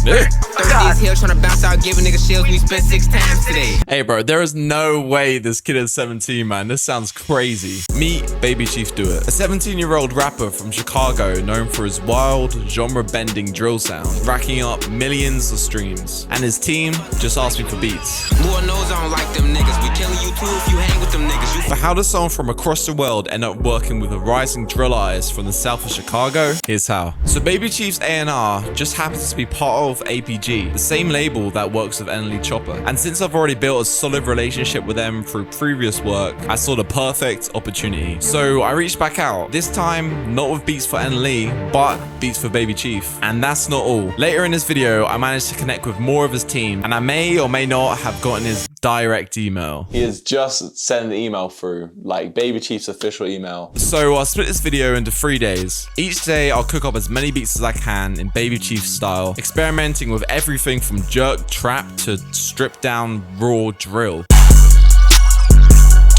These hills trying to bounce out, giving niggas shields. We spent 6 times today. Hey bro, there is no way this kid is 17, man. This sounds crazy. Meet BabyChiefDoIt, a 17-year-old rapper from Chicago known for his wild, genre-bending drill sound, racking up millions of streams. And his team just asked me for beats. Lord knows I don't like them niggas. We killing you too if you hang with them niggas. But how does someone from across the world end up working with the rising drill eyes from the south of Chicago? Here's how. So BabyChief's A&R just happens to be part of APG, the same label that works with Enquiries Chopper. And since I've already built a solid relationship with them through previous work, I saw the perfect opportunity. So I reached back out, this time not with beats for Enquiries, but beats for BabyChief. And that's not all. Later in this video, I managed to connect with more of his team, and I may or may not have gotten his direct email. He has just sent an email through, like BabyChief's official email. So I'll split this video into 3 days. Each day I'll cook up as many beats as I can in BabyChief style, experimenting with everything from jerk trap to stripped down raw drill.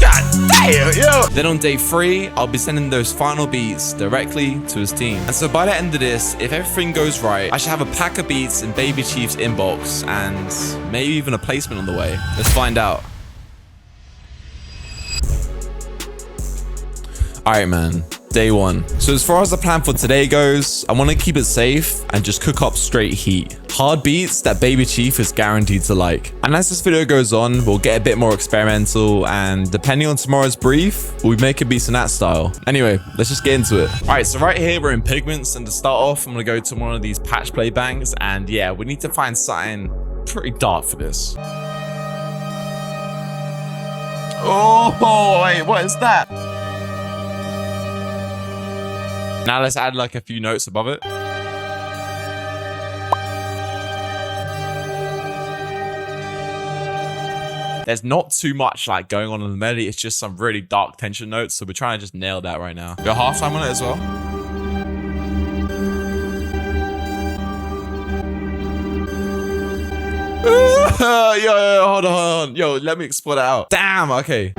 God damn, yo! Then on day 3, I'll be sending those final beats directly to his team. And so by the end of this, if everything goes right, I should have a pack of beats in BabyChief's inbox and maybe even a placement on the way. Let's find out. Alright man, day 1. So as far as the plan for today goes, I want to keep it safe and just cook up straight heat. Hard beats that BabyChief is guaranteed to like. And as this video goes on, we'll get a bit more experimental, and depending on tomorrow's brief, we'll be making beats in that style. Anyway, let's just get into it. Alright, so right here we're in Pigments, and to start off, I'm going to go to one of these patch play bangs, and yeah, we need to find something pretty dark for this. Oh, wait, what is that? Now let's add like a few notes above it. There's not too much like going on in the melody. It's just some really dark tension notes. So we're trying to just nail that right now. Go halftime on it as well. Yo, hold on. Yo, let me explore that out. Damn, okay.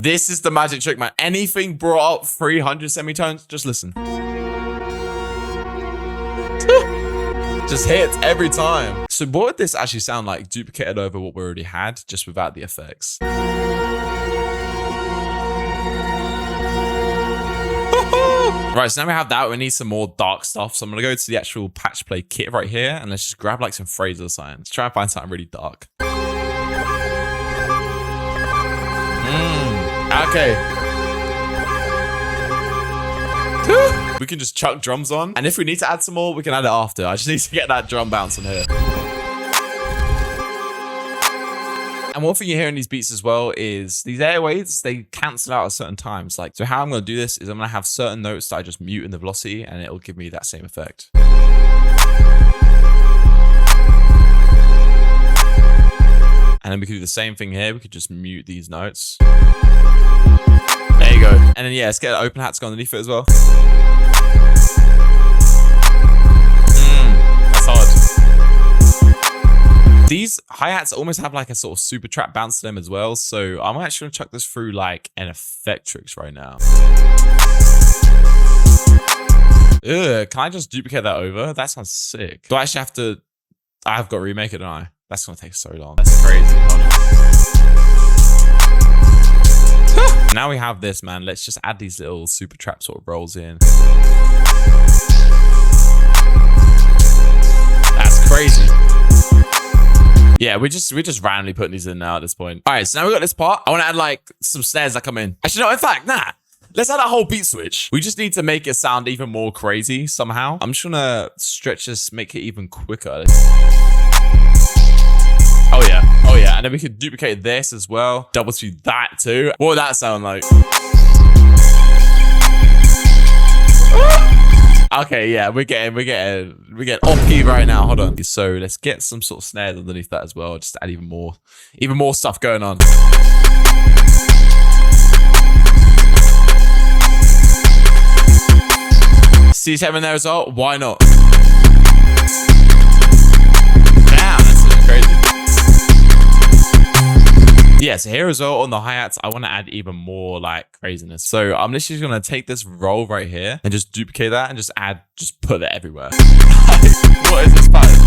This is the magic trick, man. Anything brought up 300 semitones, just listen. Just hits every time. So what would this actually sound like duplicated over what we already had, just without the effects? Right, so now we have that. We need some more dark stuff. So I'm gonna go to the actual patch play kit right here, and let's just grab like some phrases or something. Let's try and find something really dark. Okay. We can just chuck drums on, and if we need to add some more, we can add it after. I just need to get that drum bounce on here. And one thing you hear in these beats as well is these airwaves, they cancel out at certain times. Like, so how I'm going to do this is I'm going to have certain notes that I just mute in the velocity, and it'll give me that same effect. And then we could do the same thing here. We could just mute these notes. There you go. And then, yeah, let's get an open hat to go underneath it as well. That's hard. These hi-hats almost have like a sort of super trap bounce to them as well. So I'm actually going to chuck this through like an Effectrix right now. Ugh, can I just duplicate that over? That sounds sick. Do I actually have to... I've got to remake it, don't I? That's going to take so long. That's crazy. Hold on. Now we have this, man. Let's just add these little super trap sort of rolls in. That's crazy. Yeah, we're just randomly putting these in now at this point. All right, so now we got this part. I want to add like some snares that come in. Actually, no, in fact, nah. Let's add a whole beat switch. We just need to make it sound even more crazy somehow. I'm just gonna stretch this, make it even quicker. Oh yeah, oh yeah. And then we could duplicate this as well. Double speed that too. What would that sound like? Okay, yeah, we're getting off key right now. Hold on. So let's get some sort of snares underneath that as well. Just to add even more stuff going on. C7 there as well. Why not? Damn, that's crazy. Yeah, so here as well on the hi-hats, I want to add even more like craziness. So I'm literally going to take this roll right here and just duplicate that and just put it everywhere. What is this pattern?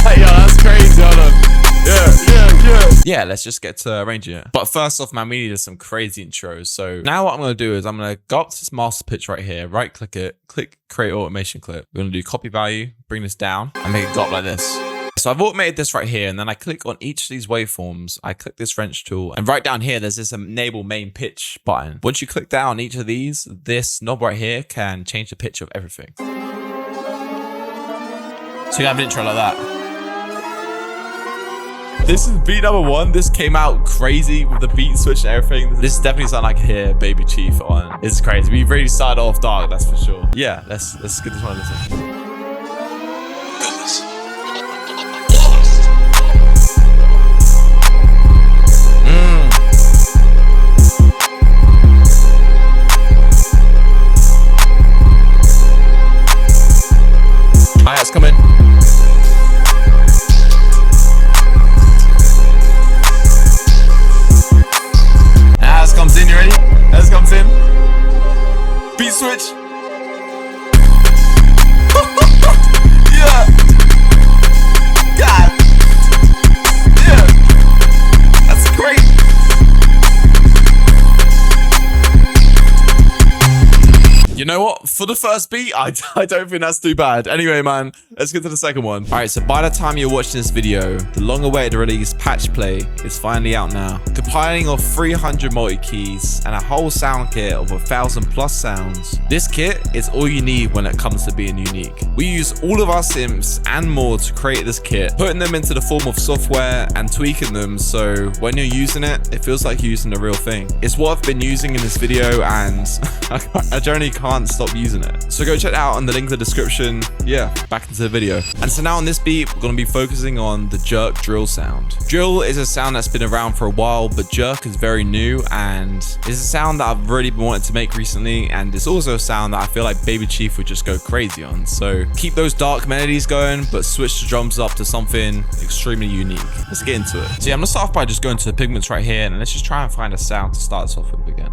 Hey, yo, that's crazy. Hold on. Yeah, let's just get to arranging it. But first off, man, we needed some crazy intros. So now what I'm going to do is I'm going to go up to this master pitch right here, right click it, click create automation clip. We're going to do copy value, bring this down and make it go up like this. So I've automated this right here, and then I click on each of these waveforms. I click this wrench tool, and right down here, there's this enable main pitch button. Once you click down on each of these, this knob right here can change the pitch of everything. So you have an intro like that. This is beat number 1. This came out crazy with the beat switch and everything. This is definitely something I can hear Baby Chief on. This is crazy. We really started off dark, that's for sure. Yeah, let's give this one a listen. Hi-hats come in. As comes in, you ready? As comes in. Beat switch. Yeah. God. Yeah. That's great. You know what? For the first beat, I don't think that's too bad. Anyway, man, let's get to the second one. All right, so by the time you're watching this video, the long-awaited release Patch Play is finally out now. Compiling of 300 multi-keys and a whole sound kit of 1,000+ sounds. This kit is all you need when it comes to being unique. We use all of our synths and more to create this kit, putting them into the form of software and tweaking them so when you're using it, it feels like you're using the real thing. It's what I've been using in this video, and I generally can't stop using it. So go check it out on the link in the description. Yeah, back into the video. And so now on this beat, we're going to be focusing on the jerk drill sound. Drill is a sound that's been around for a while, but jerk is very new, and it's a sound that I've really been wanting to make recently, and it's also a sound that I feel like Baby Chief would just go crazy on. So keep those dark melodies going, but switch the drums up to something extremely unique. Let's get into it. So yeah, I'm going to start off by just going to the pigments right here, and let's just try and find a sound to start us off with again.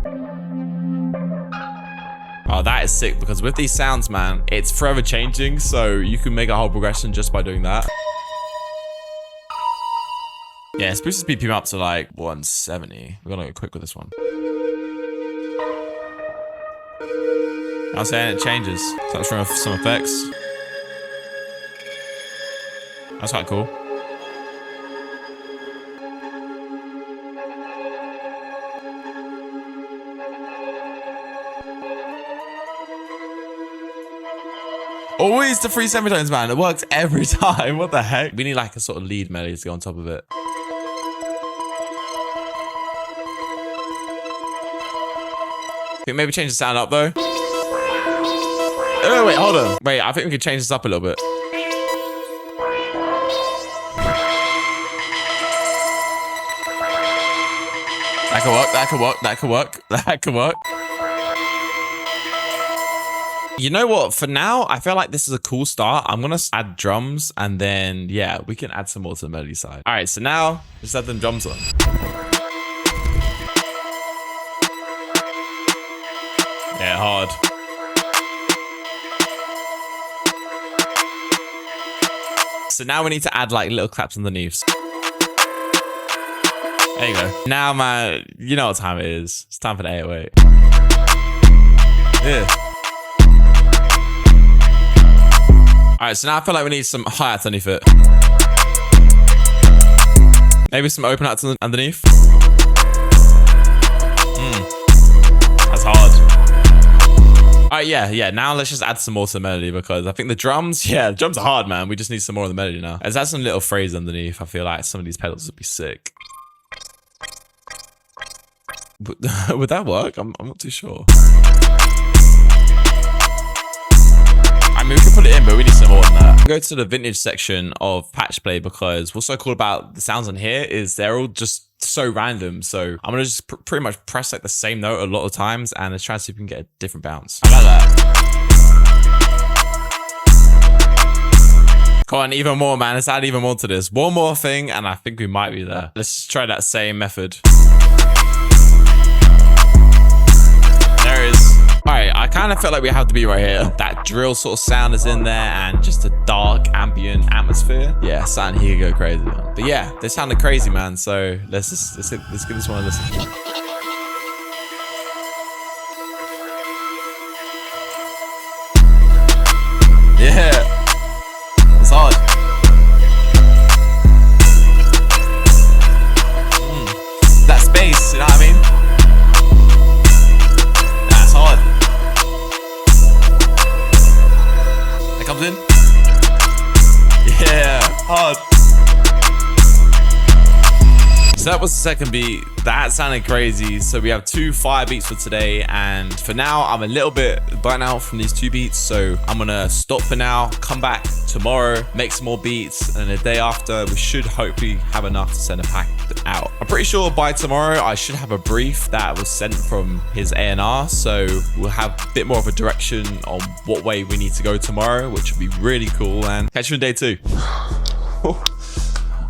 Oh, that is sick, because with these sounds, man, it's forever changing, so you can make a whole progression just by doing that. Yeah, it's boosted BPM up to like 170. We're gonna go quick with this one. I was saying it changes. So that's from some effects. That's quite cool. Always the 3 semitones, man. It works every time. What the heck? We need like a sort of lead melody to go on top of it. I think maybe change the sound up though. Oh, wait, hold on. Wait, I think we could change this up a little bit. That could work, that could work, that could work, that could work. You know what? For now, I feel like this is a cool start. I'm going to add drums, and then, yeah, we can add some more to the melody side. All right, so now, just add them drums on. Yeah, hard. So now we need to add, like, little claps underneath. There you go. Now, man, you know what time it is. It's time for the 808. Yeah. All right, so now I feel like we need some hi-hats underneath it. Maybe some open hats underneath. That's hard. All right, yeah. Now let's just add some more to the melody, because I think the drums, the drums are hard, man. We just need some more of the melody now. Let's add some little phrase underneath. I feel like some of these pedals would be sick. Would that work? I'm not too sure. I mean, we can put it in, but we need some more than that. Go to the vintage section of Patch Play, because what's so cool about the sounds on here is they're all just so random. So I'm gonna just pretty much press like the same note a lot of times, and let's try and see if we can get a different bounce. I like that. Come on, even more, man. Let's add even more to this. One more thing, and I think we might be there. Let's just try that same method. There it is. All right, I kind of felt like we have to be right here. That drill sort of sound is in there, and just a dark ambient atmosphere. Yeah, something here go crazy. But yeah, they sounded crazy, man. So let's give this one a listen. Yeah, it's hard. That space, you know what I mean? That's hard. That comes in. Yeah, hard. So that was the second beat. That sounded crazy. So we have 2 fire beats for today, and for now I'm a little bit burnt out from these 2 beats, so I'm gonna stop for now, come back tomorrow, make some more beats, and the day after we should hopefully have enough to send a pack out. I'm pretty sure by tomorrow I should have a brief that was sent from his A&R, so we'll have a bit more of a direction on what way we need to go tomorrow, which would be really cool. And catch you in day 2.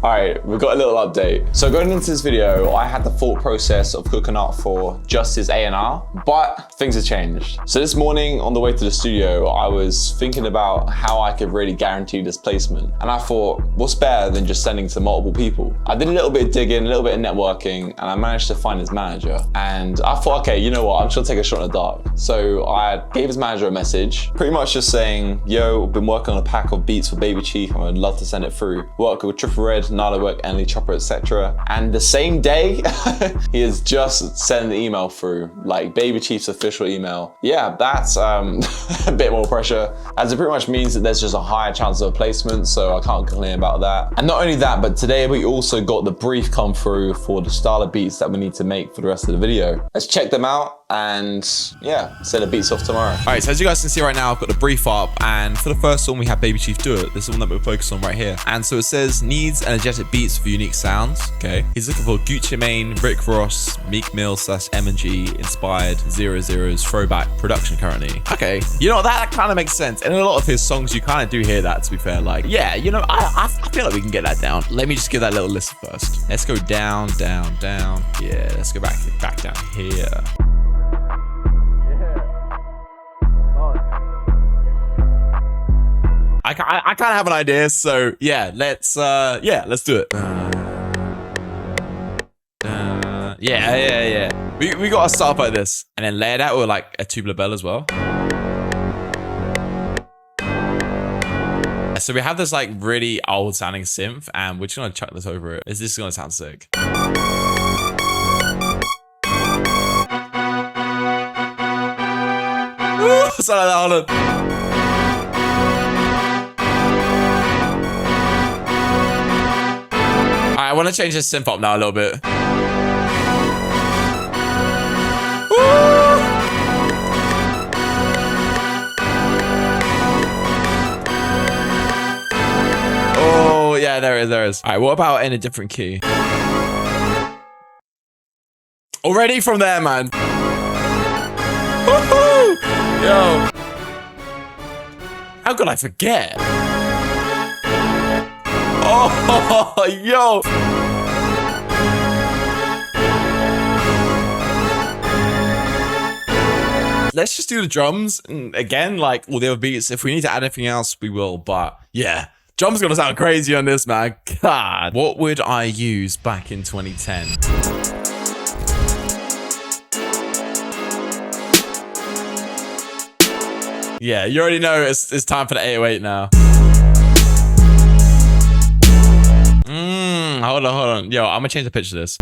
All right, we've got a little update. So going into this video, I had the thought process of cooking up for just his A&R, but things have changed. So this morning on the way to the studio, I was thinking about how I could really guarantee this placement. And I thought, what's better than just sending to multiple people? I did a little bit of digging, a little bit of networking, and I managed to find his manager. And I thought, okay, you know what? I'm just gonna take a shot in the dark. So I gave his manager a message, pretty much just saying, yo, I've been working on a pack of beats for Baby Chief, and I'd love to send it through. Work with Triple Red, Nala Work, Enquiries, Chopper, etc. And the same day, he has just sent the email through, like Baby Chief's official email. Yeah, that's a bit more pressure, as it pretty much means that there's just a higher chance of a placement, so I can't complain about that. And not only that, but today we also got the brief come through for the style of beats that we need to make for the rest of the video. Let's check them out, and yeah, send the beats off tomorrow. All right, so as you guys can see right now, I've got the brief up, and for the first one we have Baby Chief Do It. This is the one that we're focused on right here. And so it says needs energetic beats for unique sounds. Okay, he's looking for Gucci Mane, Rick Ross, Meek Mill / M&G inspired 00's throwback production currently. Okay, you know, that kind of makes sense. And in a lot of his songs you kind of do hear that, to be fair. Like, yeah, you know, I feel like we can get that down. Let me just give that little list first. Let's go down, down, down. Yeah, let's go back down here. I kind of have an idea, so yeah, let's do it. Yeah. We gotta start like this, and then layer that with like a tubular bell as well. So we have this like really old sounding synth, and we're just gonna chuck this over it. Is this gonna sound sick? Ooh, sorry, hold on. I want to change this synth up now a little bit. Oh, yeah, there it is. All right, what about in a different key? Already from there, man. Woohoo! Yo. How could I forget? Oh, yo. Let's just do the drums. And again, like all the other beats, if we need to add anything else, we will. But yeah, drums gonna sound crazy on this, man. God. What would I use back in 2010? Yeah, you already know it's time for the 808 now. Hold on. Yo, I'm gonna change the pitch of this.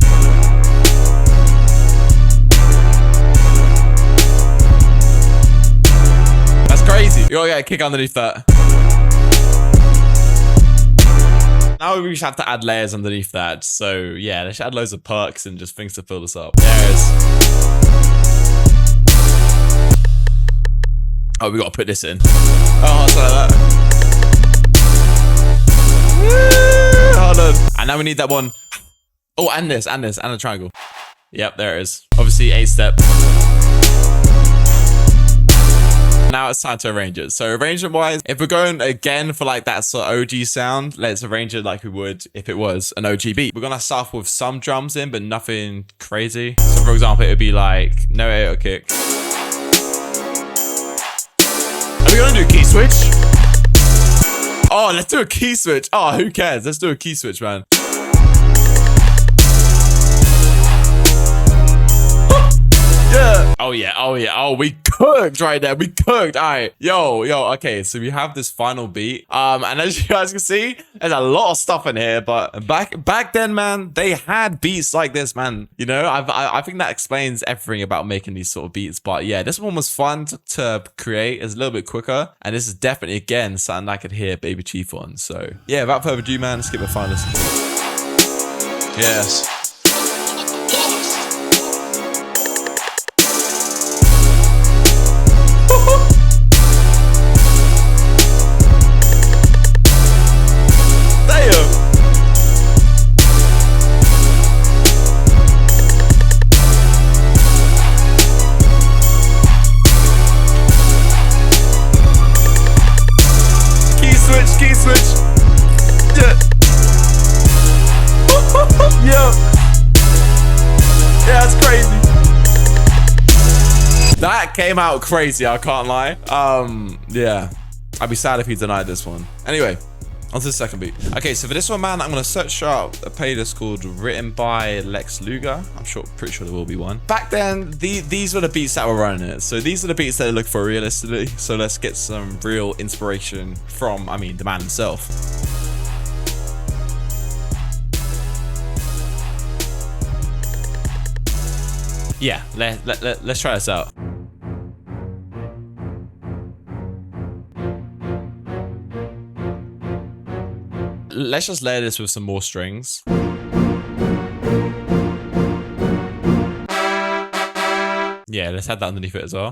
That's crazy. You gotta get a kick underneath that. Now we just have to add layers underneath that. So yeah, let's add loads of perks and just things to fill this up. There it is. Oh, we gotta put this in. Oh, something like that. Hold on. And now we need that one. Oh, and this, and a triangle. Yep, there it is. Obviously, 8-step. Now now it's time to arrange it. So arrangement wise, if we're going again for like that sort of OG sound, let's arrange it like we would if it was an OG beat. We're gonna start with some drums in, but nothing crazy. So for example, it would be like no air kick. Are we gonna do a key switch? Oh, let's do a key switch. Oh, who cares? Let's do a key switch, man. Yeah. Oh yeah. Oh yeah. Oh, we cooked right there. We cooked. All right. Yo. Okay. So we have this final beat. And as you guys can see, there's a lot of stuff in here. But back then, man, they had beats like this, man. You know, I think that explains everything about making these sort of beats. But yeah, this one was fun to create. It's a little bit quicker, and this is definitely again something I could hear Baby Chief on. So yeah, without further ado, man, let's get the final listen. Yes. Key switch. Yeah. Yeah. Yeah, that's crazy. That came out crazy, I can't lie. Yeah. I'd be sad if he denied this one. Anyway, on to the second beat. Okay, so for this one, man, I'm gonna search up a playlist called Written by Lex Luger. Pretty sure there will be one. Back then, these were the beats that were running it. So these are the beats that I look for realistically. So let's get some real inspiration from, I mean, the man himself. Yeah, let's try this out. Let's just layer this with some more strings. Yeah, let's add that underneath it as well.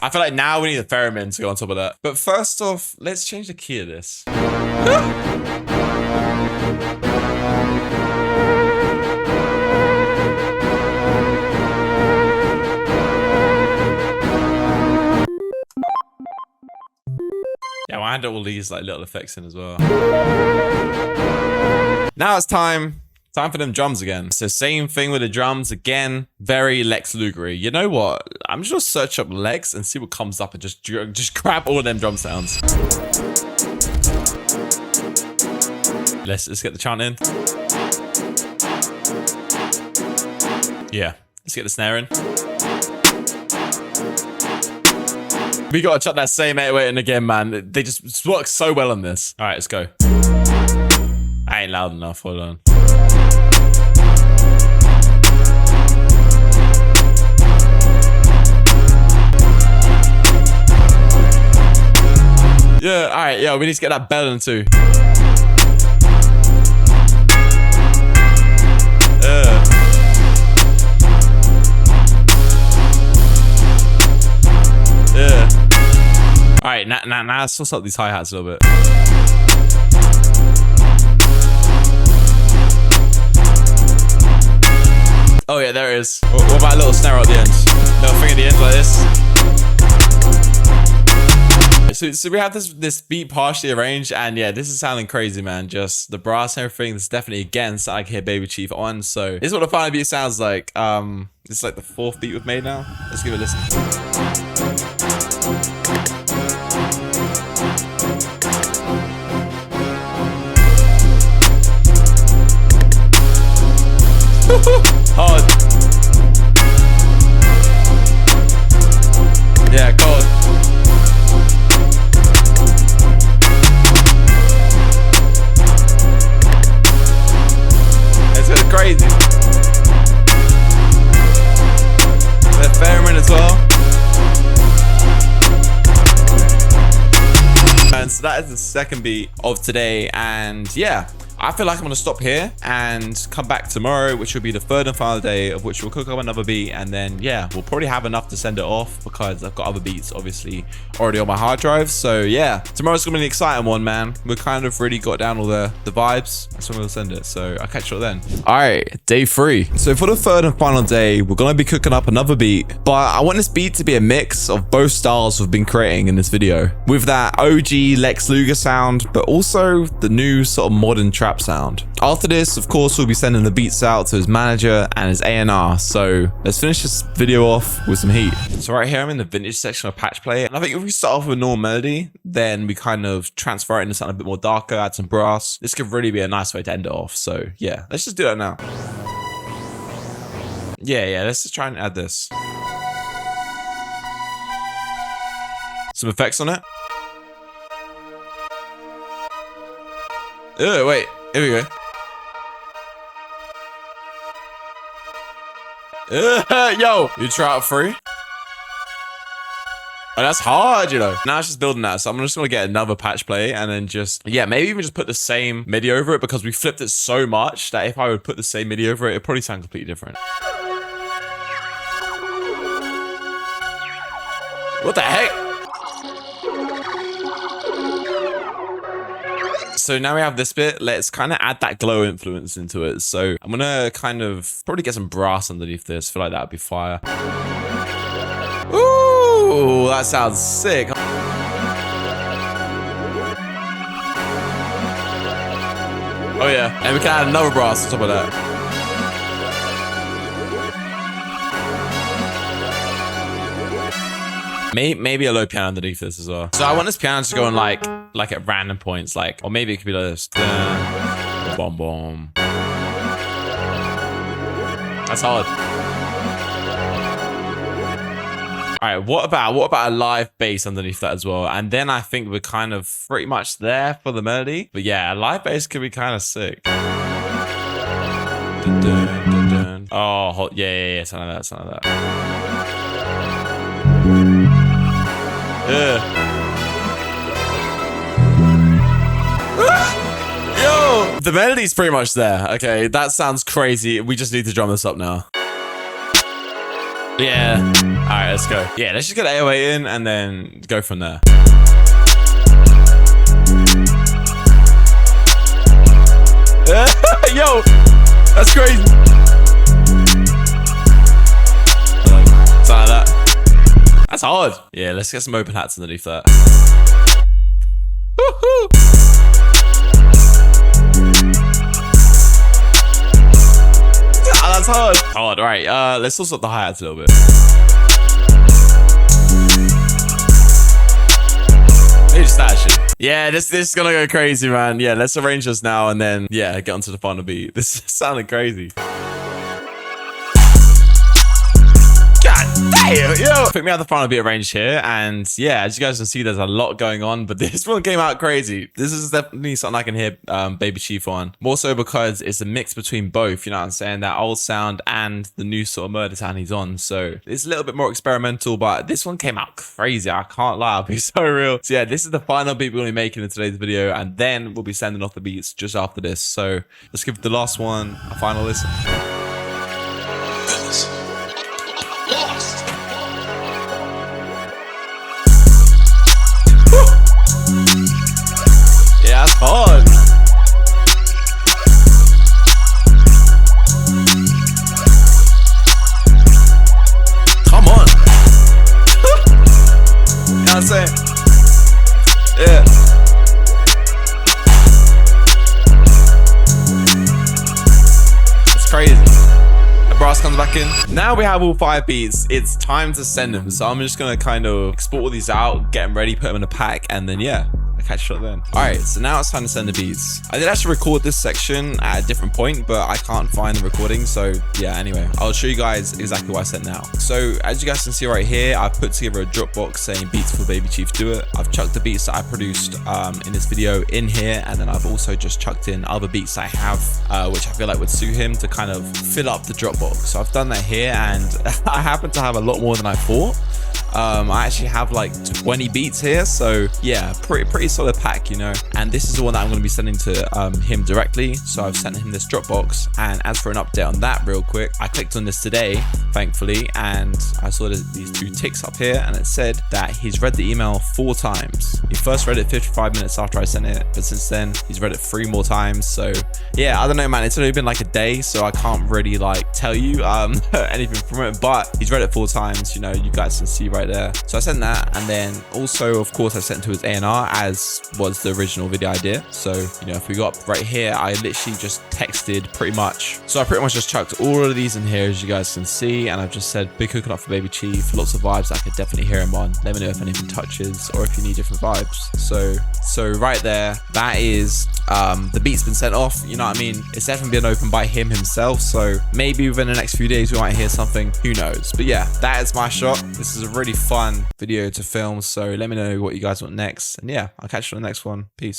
I feel like now we need a theremin to go on top of that. But first off, let's change the key of this. Yeah, I add all these like little effects in as well. Now it's time for them drums again. So same thing with the drums again. Very Lex Luger-y. You know what? I'm just gonna search up Lex and see what comes up and just grab all of them drum sounds. Let's get the chant in. Yeah, let's get the snare in. We gotta chuck that same 808 in again, man. They just work so well on this. All right, let's go. I ain't loud enough. Hold on. Yeah, all right, yo, we need to get that bell in too. Yeah. All right, now let's suss up these hi-hats a little bit. Oh yeah, there it is. What about a little snare at the end? Little thing at the end like this. So we have this beat partially arranged, and yeah, this is sounding crazy, man. Just the brass and everything. This is definitely again something I can hear Baby Chief on. So this is what the final beat sounds like. It's like the 4th beat we've made now. Let's give it a listen. Hard. Yeah, cold. It's crazy. The theremin as well. And so that is the second beat of today, and yeah, I feel like I'm gonna stop here and come back tomorrow, which will be the third and final day, of which we'll cook up another beat, and then yeah, we'll probably have enough to send it off because I've got other beats obviously already on my hard drive. So yeah, tomorrow's gonna be an exciting one, man. We've kind of really got down all the vibes. That's when we'll send it. So I'll catch you then. All right, day 3. So for the third and final day, we're gonna be cooking up another beat, but I want this beat to be a mix of both styles we've been creating in this video, with that OG Lex Luger sound, but also the new sort of modern trap sound. After this, of course, we'll be sending the beats out to his manager and his A&R. So let's finish this video off with some heat. So right here, I'm in the vintage section of patch play, and I think if we start off with a normal melody, then we kind of transfer it into something a bit more darker, add some brass. This could really be a nice way to end it off. So yeah, let's just do that now. Yeah, let's just try and add this. Some effects on it. Oh, wait, here we go. Yo, you try out free? Oh, that's hard, you know. Now it's just building that. So I'm just gonna get another patch play and then just, yeah, maybe even just put the same MIDI over it, because we flipped it so much that if I would put the same MIDI over it, it'd probably sound completely different. What the heck? So now we have this bit. Let's kind of add that glow influence into it. So I'm gonna kind of probably get some brass underneath this. I feel like that would be fire. Ooh, that sounds sick. Oh yeah, and we can add another brass on top of that. Maybe a low piano underneath this as well. So I want this piano to go on like at random points, like, or maybe it could be like this. Boom, boom. That's hard. All right, what about a live bass underneath that as well? And then I think we're kind of pretty much there for the melody. But yeah, a live bass could be kind of sick. Dun, dun, dun, dun. Oh, yeah, something like that. Yeah. Yo, the melody's pretty much there. Okay, that sounds crazy. We just need to drum this up now. Yeah. All right, let's go. Yeah, let's just get AOA in and then go from there. Yo, that's crazy. Something like that. That's hard. Yeah, let's get some open hats underneath that. Woohoo! Ah, that's hard. Hard. All right. Let's also up the hi-hats a little bit. Maybe just that shit. Yeah, this is gonna go crazy, man. Yeah, let's arrange this now and then yeah, get onto the final beat. This is sounding crazy. Damn, yo! I think we have the final beat arranged here, and yeah, as you guys can see, there's a lot going on, but this one came out crazy. This is definitely something I can hear Baby Chief on. More so because it's a mix between both, you know what I'm saying? That old sound and the new sort of murder sound he's on. So it's a little bit more experimental, but this one came out crazy. I can't lie, it'll be so real. So yeah, this is the final beat we're going to be making in today's video, and then we'll be sending off the beats just after this. So let's give the last one a final listen. Yeah, that's hard. Come on. You know what I'm saying? Yeah. It's crazy. The brass comes back in. Now we have all 5 beats. It's time to send them. So I'm just gonna kind of export all these out, get them ready, put them in a pack, and then yeah, I'll catch you up then. All right, so now it's time to send the beats. I did actually record this section at a different point, but I can't find the recording. So yeah, anyway, I'll show you guys exactly what I sent now. So as you guys can see right here, I've put together a Dropbox saying beats for Baby Chief Do It. I've chucked the beats that I produced in this video in here, and then I've also just chucked in other beats I have, which I feel like would suit him to kind of fill up the Dropbox. So I've done that here, and I happen to have a lot more than I thought. I actually have like 20 beats here, so yeah, pretty solid pack, you know. and this is the one that I'm going to be sending to him directly. So I've sent him this Dropbox, and as for an update on that real quick, I clicked on this today, thankfully, and I saw these 2 ticks up here, and it said that he's read the email 4 times. He first read it 55 minutes after I sent it, but since then he's read it 3 more times. So yeah, I don't know, man, it's only been like a day, so I can't really like tell you anything from it, but he's read it 4 times, you know, you guys can see right there. So I sent that, and then also of course I sent to his A&R, as was the original video idea. So, you know, if we go up right here, I literally just texted pretty much. So I pretty much just chucked all of these in here, as you guys can see, and I've just said big cooking up for Baby Chief, lots of vibes I could definitely hear him on. Let me know if anything touches or if you need different vibes. So right there, that is the beat's been sent off, you know what I mean? It's definitely been opened by him himself, so maybe within the next few days we might hear something, who knows. But yeah, that is my shot. This is a really fun video to film, so let me know what you guys want next, and yeah, I'll catch you on the next one. Peace.